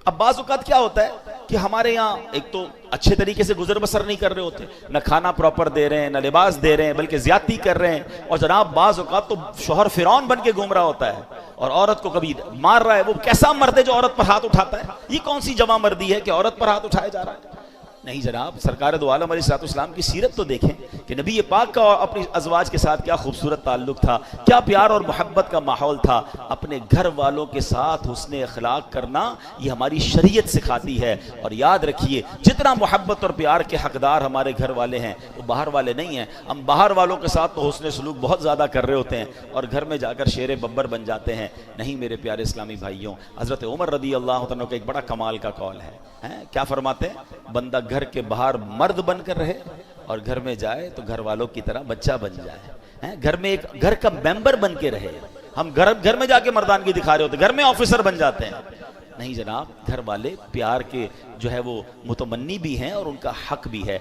اب بعض اوقات کیا ہوتا ہے کہ ہمارے یہاں ایک تو اچھے طریقے سے گزر بسر نہیں کر رہے ہوتے، نہ کھانا پراپر دے رہے ہیں، نہ لباس دے رہے ہیں، بلکہ زیادتی کر رہے ہیں، اور جناب بعض اوقات تو شوہر فرعون بن کے گھوم رہا ہوتا ہے اور عورت کو کبھی مار رہا ہے۔ وہ کیسا مرد ہے جو عورت پر ہاتھ اٹھاتا ہے؟ یہ کون سی جوان مردی ہے کہ عورت پر ہاتھ اٹھایا جا رہا ہے؟ نہیں جناب، سرکار دو عالم علیہ الصلوۃ والسلام کی سیرت تو دیکھیں کہ نبی پاک کا اپنی ازواج کے ساتھ کیا خوبصورت تعلق تھا، کیا پیار اور محبت کا ماحول تھا۔ اپنے گھر والوں کے ساتھ حسن اخلاق کرنا یہ ہماری شریعت سکھاتی ہے۔ اور یاد رکھیے، جتنا محبت اور پیار کے حقدار ہمارے گھر والے ہیں وہ باہر والے نہیں ہیں۔ ہم باہر والوں کے ساتھ تو حسن سلوک بہت زیادہ کر رہے ہوتے ہیں اور گھر میں جا کر شیر ببر بن جاتے ہیں۔ نہیں میرے پیارے اسلامی بھائیوں، حضرت عمر رضی اللہ عنہ کا ایک بڑا کمال کا قول ہے، کیا فرماتے ہیں؟ بندہ گھر کے باہر مرد بن کر رہے اور گھر میں جائے تو گھر والوں کی طرح بچہ بن جائے، گھر میں ایک گھر کا ممبر بن کے رہے۔ ہم گھر میں جا کے مردانگی دکھا رہے ہوتے، گھر میں آفیسر بن جاتے ہیں۔ نہیں جناب، گھر والے پیار کے جو ہے وہ متمنی بھی ہیں اور ان کا حق بھی ہے۔